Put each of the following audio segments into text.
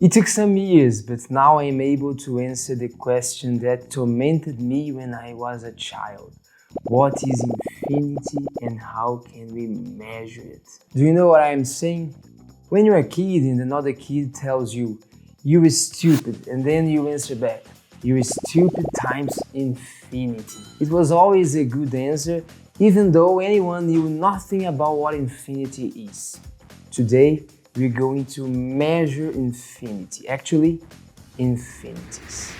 It took some years, but now I am able to answer the question that tormented me when I was a child. What is infinity and how can we measure it? Do you know what I am saying? When you're a kid and another kid tells you, "You're stupid," and then you answer back, "You're stupid times infinity." It was always a good answer, even though anyone knew nothing about what infinity is. Today, we're going to measure infinity, actually, infinities.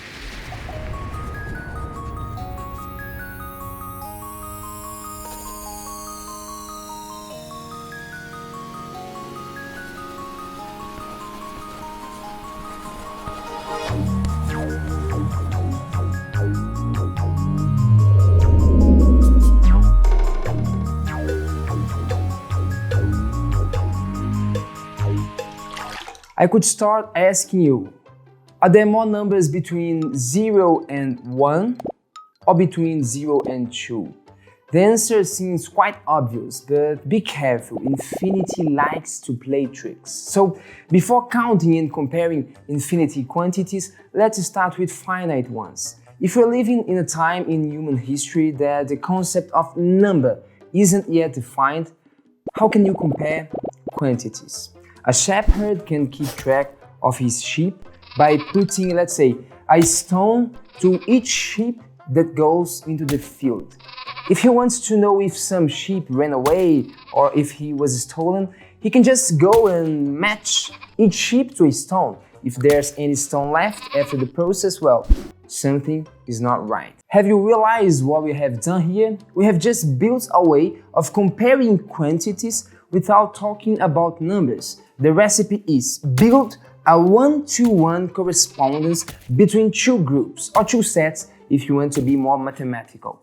I could start asking you, are there more numbers between 0 and 1 or between 0 and 2? The answer seems quite obvious, but be careful, infinity likes to play tricks. So before counting and comparing infinite quantities, let's start with finite ones. If we're living in a time in human history that the concept of number isn't yet defined, how can you compare quantities? A shepherd can keep track of his sheep by putting, let's say, a stone to each sheep that goes into the field. If he wants to know if some sheep ran away or if he was stolen, he can just go and match each sheep to a stone. If there's any stone left after the process, well, something is not right. Have you realized what we have done here? We have just built a way of comparing quantities without talking about numbers. The recipe is build a one-to-one correspondence between two groups or two sets if you want to be more mathematical.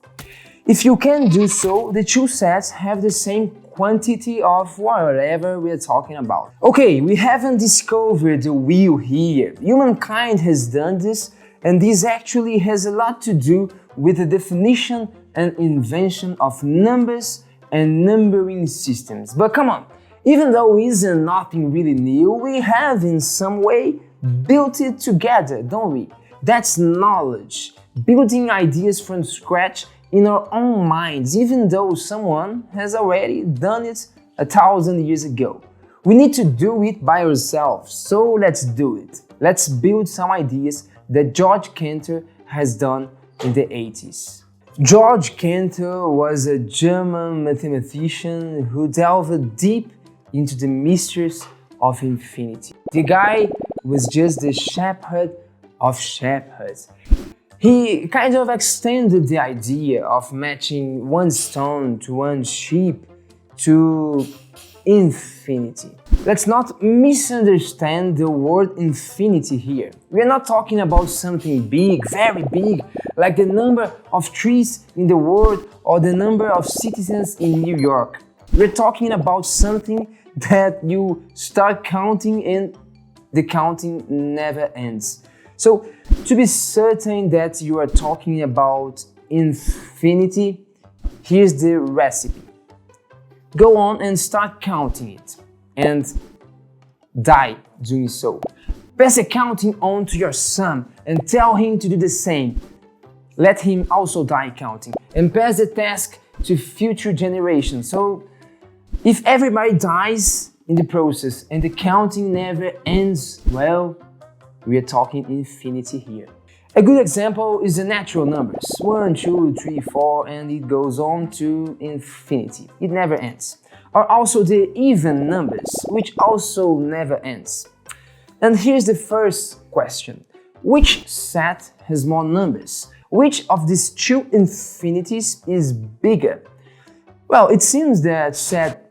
If you can do so, the two sets have the same quantity of whatever we're talking about. Okay, we haven't discovered the wheel here. Humankind has done this, and this actually has a lot to do with the definition and invention of numbers and numbering systems. But come on, even though it isn't nothing really new, we have in some way built it together, don't we? That's knowledge, building ideas from scratch in our own minds, even though someone has already done it 1,000 years ago. We need to do it by ourselves, so let's do it. Let's build some ideas that George Cantor has done in the 80s. George Cantor was a German mathematician who delved deep into the mysteries of infinity. The guy was just the shepherd of shepherds. He kind of extended the idea of matching one stone to one sheep to infinity. Let's not misunderstand the word infinity here. We are not talking about something big, very big, like the number of trees in the world or the number of citizens in New York. We're talking about something that you start counting and the counting never ends. So, to be certain that you are talking about infinity, here's the recipe. Go on and start counting it, and die doing so. Pass the counting on to your son and tell him to do the same. Let him also die counting, and pass the task to future generations. So, if everybody dies in the process and the counting never ends, well, we are talking infinity here. A good example is the natural numbers, 1, 2, 3, 4, and it goes on to infinity. It never ends. Or also the even numbers, which also never ends. And here's the first question. Which set has more numbers? Which of these two infinities is bigger? Well, it seems that set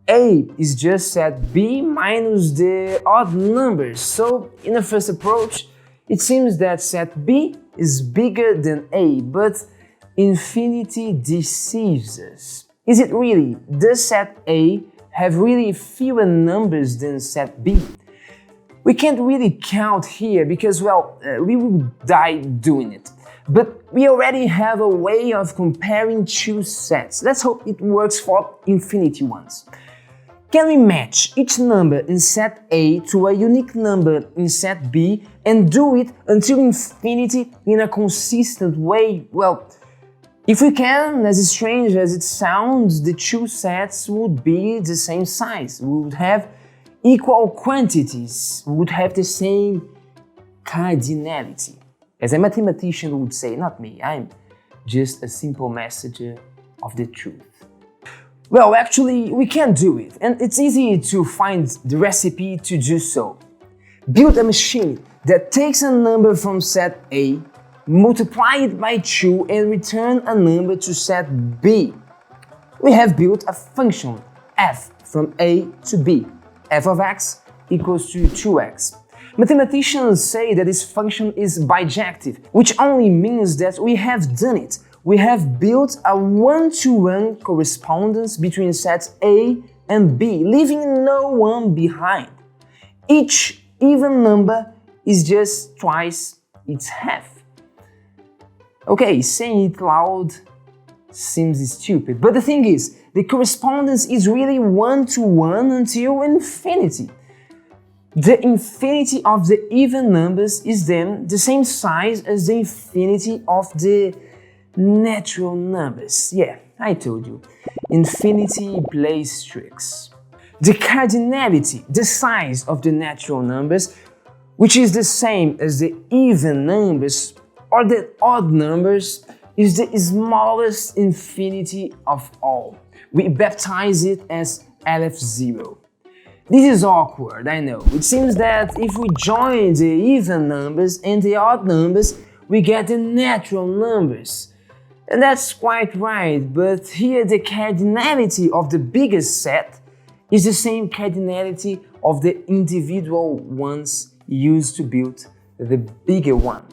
A is just set B minus the odd numbers. So, in the first approach, it seems that set B is bigger than A, but infinity deceives us. Is it really? Does set A have really fewer numbers than set B? We can't really count here because, well, we will die doing it. But we already have a way of comparing two sets. Let's hope it works for infinity ones. Can we match each number in set A to a unique number in set B and do it until infinity in a consistent way? Well, if we can, as strange as it sounds, the two sets would be the same size. We would have equal quantities. We would have the same cardinality. As a mathematician would say, not me, I'm just a simple messenger of the truth. Well, actually, we can do it, and it's easy to find the recipe to do so. Build a machine that takes a number from set A, multiply it by 2 and return a number to set B. We have built a function f from A to B. F of x equals to 2x. Mathematicians say that this function is bijective, which only means that we have done it. We have built a one-to-one correspondence between sets A and B, leaving no one behind. Each even number is just twice its half. Okay, saying it loud seems stupid, but the thing is, the correspondence is really one-to-one until infinity. The infinity of the even numbers is then the same size as the infinity of the natural numbers. Yeah, I told you. Infinity plays tricks. The cardinality, the size of the natural numbers, which is the same as the even numbers or the odd numbers, is the smallest infinity of all. We baptize it as LF0. This is awkward, I know. It seems that if we join the even numbers and the odd numbers, we get the natural numbers. And that's quite right, but here the cardinality of the biggest set is the same cardinality of the individual ones used to build the bigger one.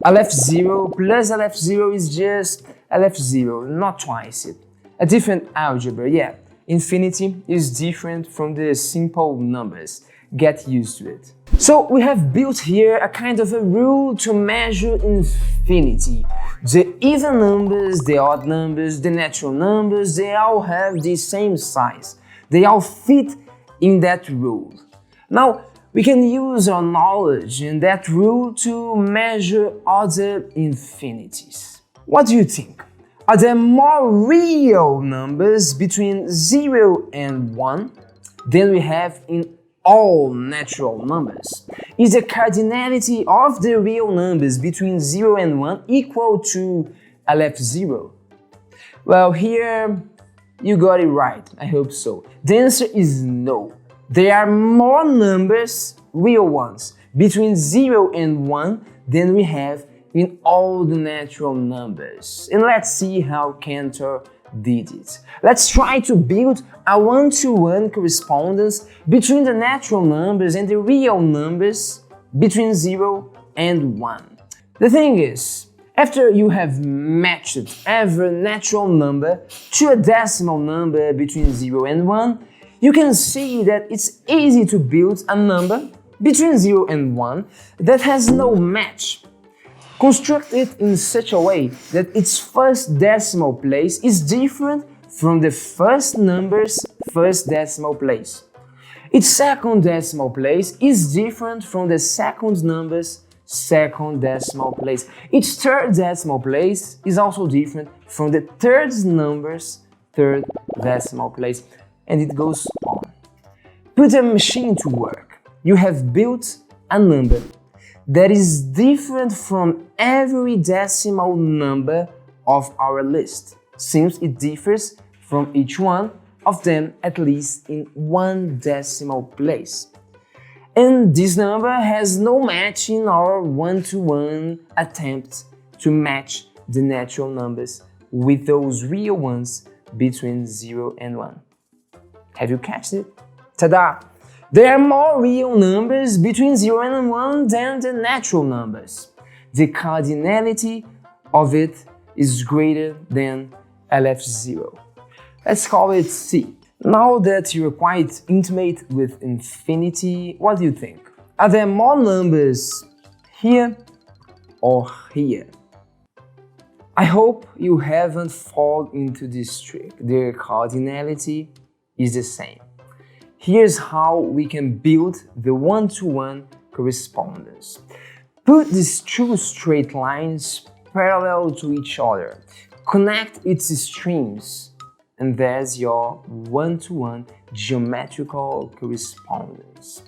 LF0 plus LF0 is just LF0, not twice it. A different algebra, yeah. Infinity is different from the simple numbers. Get used to it. So we have built here a kind of a rule to measure infinity. The even numbers, the odd numbers, the natural numbers, they all have the same size. They all fit in that rule. Now, we can use our knowledge in that rule to measure other infinities. What do you think? Are there more real numbers between 0 and 1 than we have in all natural numbers? Is the cardinality of the real numbers between 0 and 1 equal to LF0? Well, here you got it right, I hope so. The answer is no. There are more numbers, real ones, between 0 and 1 than we have in all the natural numbers. And let's see how Cantor did it. Let's try to build a one-to-one correspondence between the natural numbers and the real numbers between 0 and 1. The thing is, after you have matched every natural number to a decimal number between 0 and 1, you can see that it's easy to build a number between 0 and 1 that has no match. Construct it in such a way that its first decimal place is different from the first number's first decimal place. Its second decimal place is different from the second number's second decimal place. Its third decimal place is also different from the third number's third decimal place. And it goes on. Put a machine to work. You have built a number that is different from every decimal number of our list, since it differs from each one of them at least in one decimal place. And this number has no match in our one-to-one attempt to match the natural numbers with those real ones between 0 and 1. Have you catched it? Ta-da! There are more real numbers between 0 and 1 than the natural numbers. The cardinality of it is greater than LF0. Let's call it C. Now that you're quite intimate with infinity, what do you think? Are there more numbers here or here? I hope you haven't fallen into this trick. The cardinality is the same. Here's how we can build the one-to-one correspondence. Put these two straight lines parallel to each other. Connect its streams, and there's your one-to-one geometrical correspondence.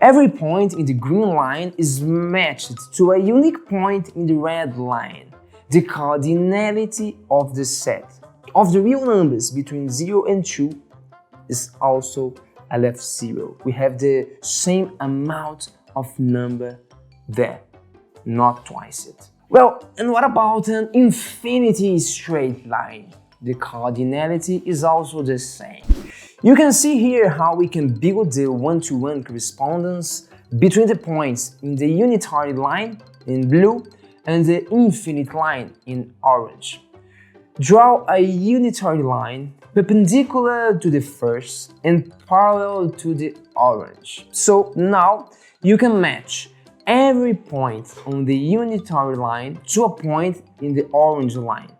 Every point in the green line is matched to a unique point in the red line. The cardinality of the set of the real numbers between 0 and 2 is also LF0. We have the same amount of number there, not twice it. Well, and what about an infinity straight line? The cardinality is also the same. You can see here how we can build the one-to-one correspondence between the points in the unitary line in blue and the infinite line in orange. Draw a unitary line perpendicular to the first and parallel to the orange. So now you can match every point on the unitary line to a point in the orange line.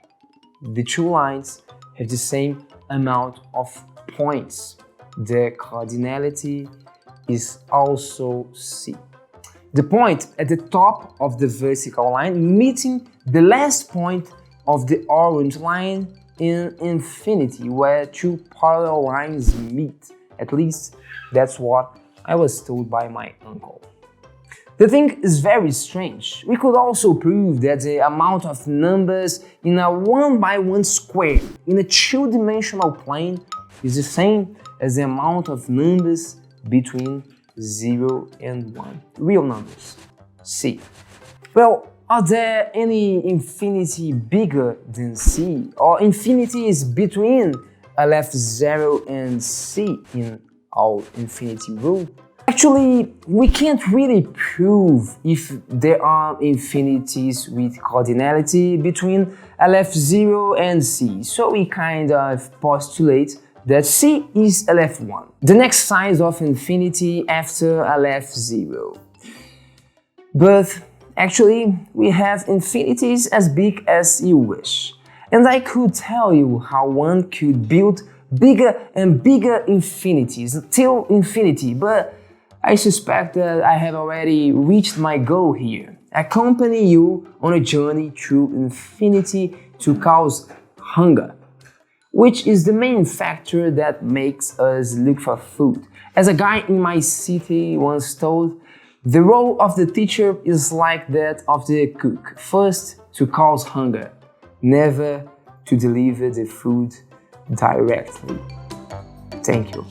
The two lines have the same amount of points. The cardinality is also C. The point at the top of the vertical line meeting the last point of the orange line in infinity, where two parallel lines meet. At least that's what I was told by my uncle. The thing is very strange. We could also prove that the amount of numbers in a 1x1 square in a two-dimensional plane is the same as the amount of numbers between 0 and 1. Real numbers. C. Well, are there any infinity bigger than C? Or infinity is between LF0 and C in our infinity rule? Actually, we can't really prove if there are infinities with cardinality between LF0 and C, so we kind of postulate that C is LF1, the next size of infinity after LF0. But actually, we have infinities as big as you wish, and I could tell you how one could build bigger and bigger infinities till infinity, but I suspect that I have already reached my goal here. Accompany you on a journey through infinity to cause hunger, which is the main factor that makes us look for food. As a guy in my city once told, the role of the teacher is like that of the cook. First, to cause hunger, never to deliver the food directly. Thank you.